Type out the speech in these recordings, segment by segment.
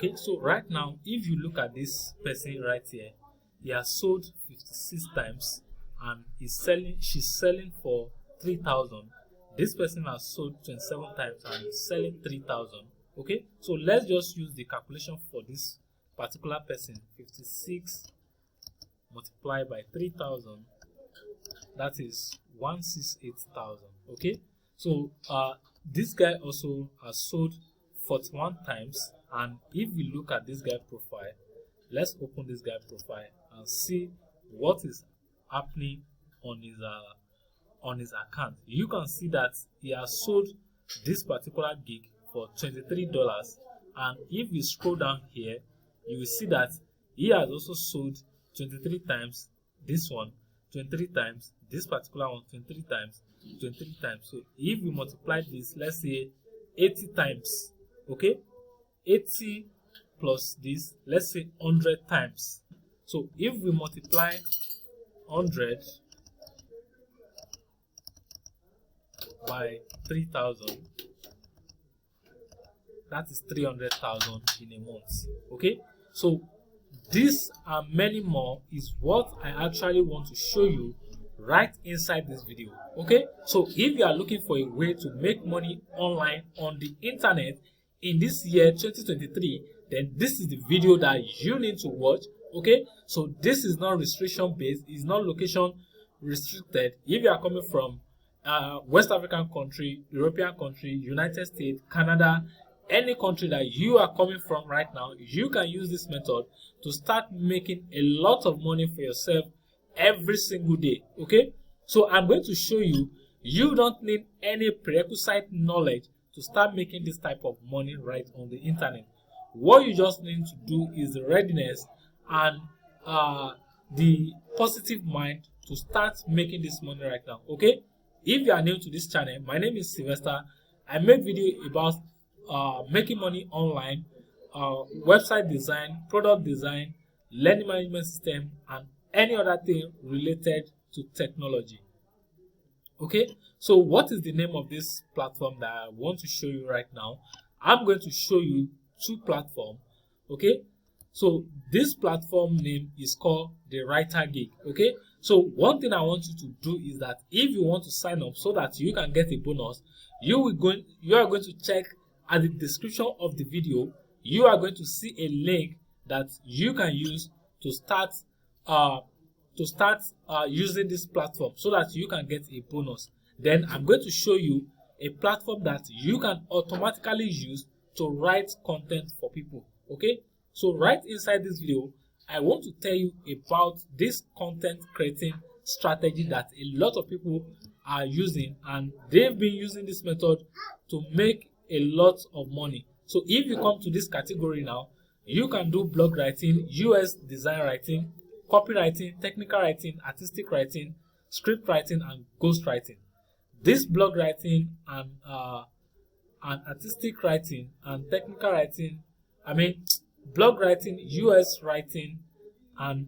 Okay, so right now, if you look at this person right here, he has sold 56 times and she's selling for 3,000. This person has sold 27 times and is selling 3,000. Okay, so let's just use the calculation for this particular person. 56 multiplied by 3,000, that is 168,000. Okay, so this guy also has sold 41 times, and if we look at this guy profile, let's open this guy profile and see what is happening on his account. You can see that he has sold this particular gig for $23, and if you scroll down here, you will see that he has also sold 23 times, this one 23 times, this particular one 23 times, 23 times. So if we multiply this, let's say 80 times, okay, 80 plus this, let's say 100 times. So if we multiply 100 by 3,000, that is 300,000 in a month. Okay, so this and many more is what I actually want to show you right inside this video. Okay, so if you are looking for a way to make money online on the internet in this year 2023, then this is the video that you need to watch. Okay, so this is not restriction based, it's not location restricted. If you are coming from West African country, European country, United States, Canada, any country that you are coming from right now, you can use this method to start making a lot of money for yourself every single day. Okay, so I'm going to show you, you don't need any prerequisite knowledge to start making this type of money right on the internet. What you just need to do is the readiness and the positive mind to start making this money right now. Okay, if you are new to this channel, my name is Sylvester. I make video about making money online, website design, product design, learning management system, and any other thing related to technology. Okay, so what is the name of this platform that I want to show you right now? I'm going to show you two platforms. Okay, so this platform name is called the Writer Gig. Okay, so one thing I want you to do is that if you want to sign up so that you can get a bonus, you are going to check at the description of the video. You are going to see a link that you can use to start using this platform so that you can get a bonus. Then I'm going to show you a platform that you can automatically use to write content for people. Okay, so right inside this video, I want to tell you about this content creating strategy that a lot of people are using, and they've been using this method to make a lot of money. So if you come to this category now, you can do blog writing, UX design writing, copywriting, technical writing, artistic writing, script writing, and ghost writing. This blog writing and artistic writing and technical writing, blog writing, UX writing, and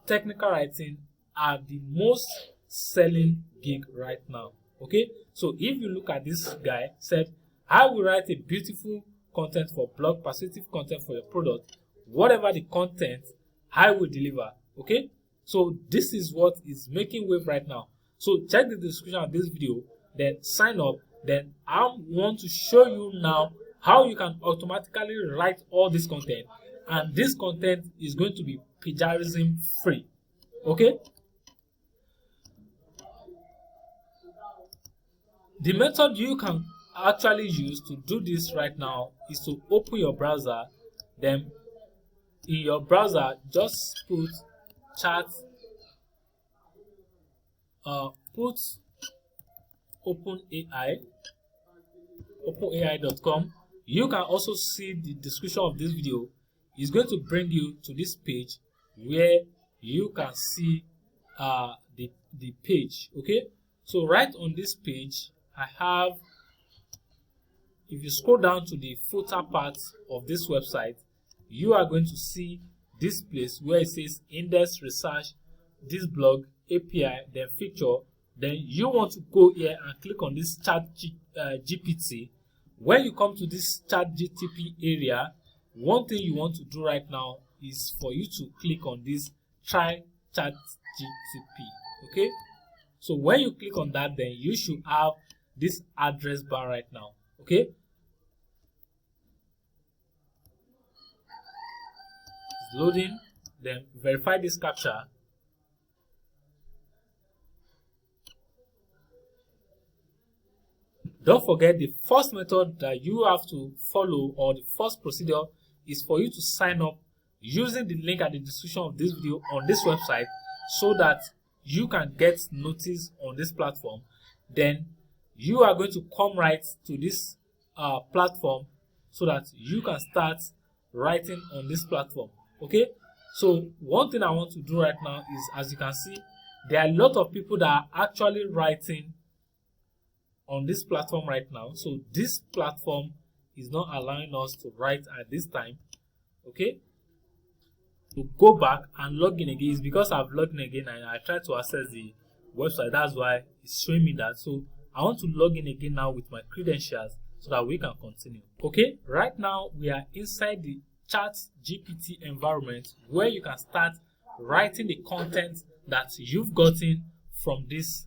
technical writing are the most selling gig right now. Okay, so if you look at this guy, said, I will write a beautiful content for blog, persuasive content for your product, whatever the content, I will deliver. Okay, so this is what is making wave right now. So check the description of this video, then sign up. Then I want to show you now how you can automatically write all this content, and this content is going to be plagiarism free. Okay, the method you can actually use to do this right now is to open your browser. Then in your browser, just put chat, put openai.com. You can also see the description of this video. It's going to bring you to this page where you can see the page. Okay, so right on this page, I have, if you scroll down to the footer part of this website, you are going to see this place where it says index, research, this blog, API, then feature. Then you want to go here and click on this chat GPT. When you come to this chat GTP area, one thing you want to do right now is for you to click on this try chat GTP. Okay, so when you click on that, then you should have this address bar right now. Okay, it's loading. Then verify this captcha. Don't forget, the first method that you have to follow, or the first procedure, is for you to sign up using the link at the description of this video on this website, so that you can get notice on this platform. Then you are going to come right to this platform so that you can start writing on this platform. Okay, so one thing I want to do right now is, as you can see, there are a lot of people that are actually writing on this platform right now. So this platform is not allowing us to write at this time. Okay, to go back and log in again is because I've logged in again and I tried to access the website. That's why it's showing me that. So I want to log in again now with my credentials so that we can continue. Okay, right now we are inside the chat GPT environment, where you can start writing the content that you've gotten from this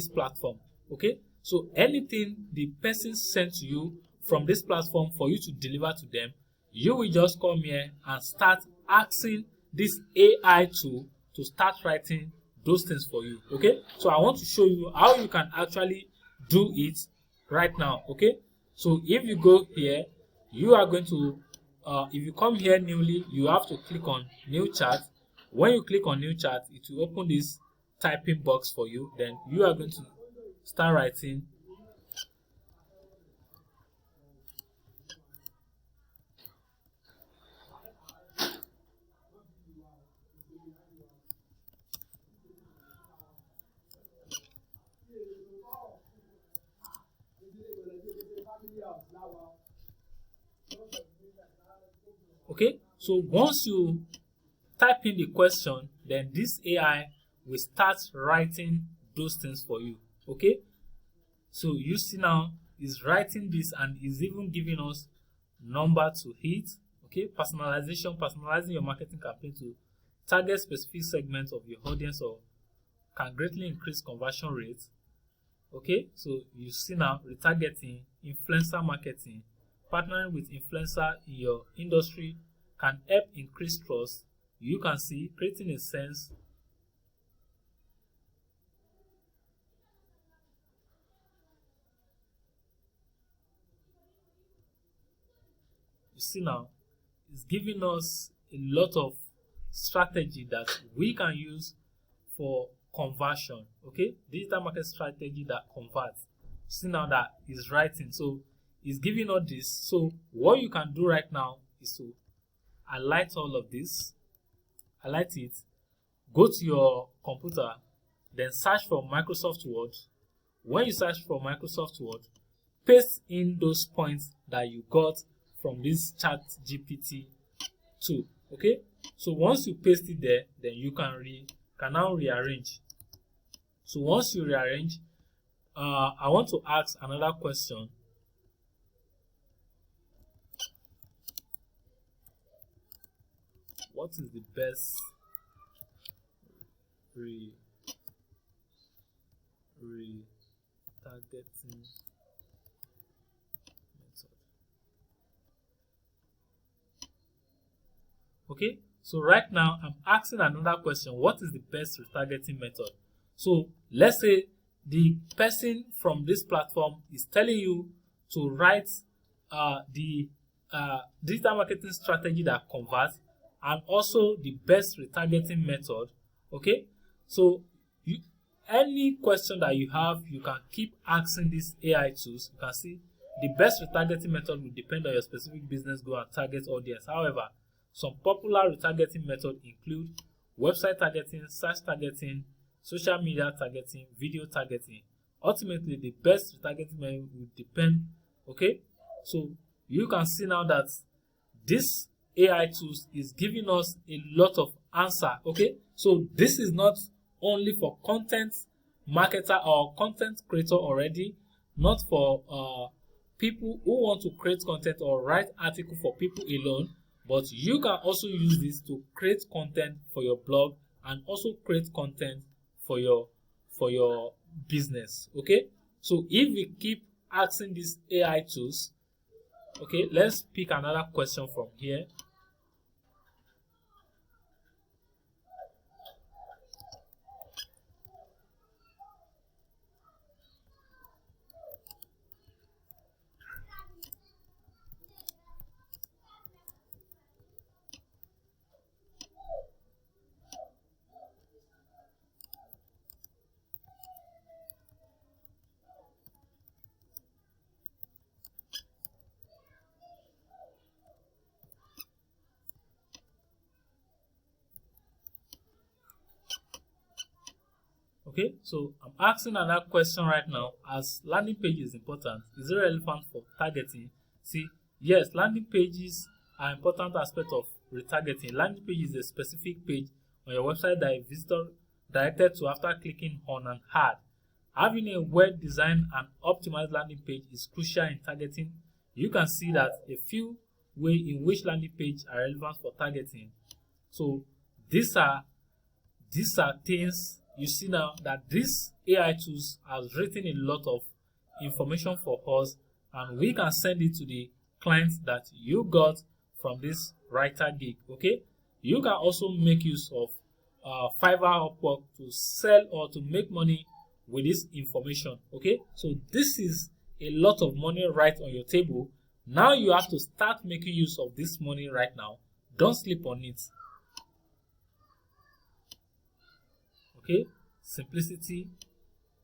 platform. Okay, so anything the person sent to you from this platform for you to deliver to them, you will just come here and start asking this AI tool to start writing those things for you. Okay, so I want to show you how you can actually do it right now. Okay, so if you go here, you are going to if you come here newly, you have to click on new chat. When you click on new chat, it will open this typing box for you. Then you are going to start writing. Okay, so once you type in the question, then this AI will start writing those things for you. Okay, so you see now is writing this and is even giving us number to hit. Okay, personalizing your marketing campaign to target specific segments of your audience or can greatly increase conversion rates. Okay, so you see now retargeting, influencer marketing, partnering with influencer in your industry can help increase trust. You can see creating a sense you see now it's giving us a lot of strategy that we can use for conversion. Okay, digital market strategy that converts. See now that is writing, so it's giving us this. So what you can do right now is to highlight all of this, highlight it, go to your computer, then search for Microsoft Word. When you search for Microsoft Word, paste in those points that you got from this chat GPT tool. Okay, so once you paste it there, then you can now rearrange. So once you rearrange, I want to ask another question. What is the best retargeting method? Okay, so right now I'm asking another question. What is the best retargeting method? So let's say the person from this platform is telling you to write the digital marketing strategy that converts, and also the best retargeting method. Okay, so any question that you have, you can keep asking these AI tools. You can see the best retargeting method will depend on your specific business goal and target audience. However, some popular retargeting methods include website targeting, search targeting, social media targeting, video targeting. Ultimately, the best retargeting method will depend. Okay, so you can see now that this AI tools is giving us a lot of answer. Okay, so this is not only for content marketer or content creator already, not for people who want to create content or write article for people alone, but you can also use this to create content for your blog and also create content for your business. Okay, so if we keep asking these AI tools, okay, let's pick another question from here. Okay, so I'm asking another question right now. As landing page is important, is it relevant for targeting? See, yes, landing pages are important aspect of retargeting. Landing page is a specific page on your website that a visitor directed to after clicking on an ad. Having a well-designed and optimized landing page is crucial in targeting. You can see that a few ways in which landing page are relevant for targeting. So these are things you see now that these AI tools has written a lot of information for us, and we can send it to the clients that you got from this writer gig. Okay, you can also make use of Fiverr, Upwork to sell or to make money with this information. Okay, so this is a lot of money right on your table. Now you have to start making use of this money right now. Don't sleep on it. Okay, simplicity,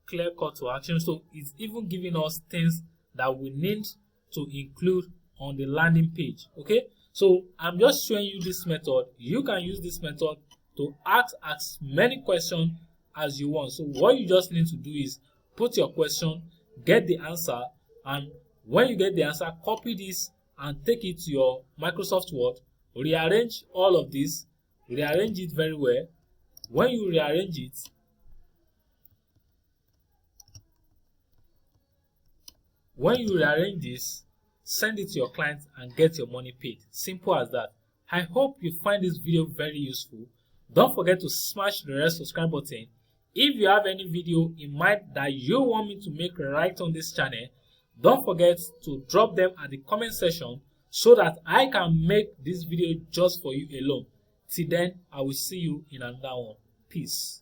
clear call to action. So it's even giving us things that we need to include on the landing page. Okay, so I'm just showing you this method. You can use this method to ask as many questions as you want. So what you just need to do is put your question, get the answer, and when you get the answer, copy this and take it to your Microsoft Word, rearrange all of this, rearrange it very well. When you rearrange it, this, send it to your client and get your money paid. Simple as that. I hope you find this video very useful. Don't forget to smash the red subscribe button. If you have any video in mind that you want me to make right on this channel, don't forget to drop them at the comment section so that I can make this video just for you alone. Till then, I will see you in another one. Peace.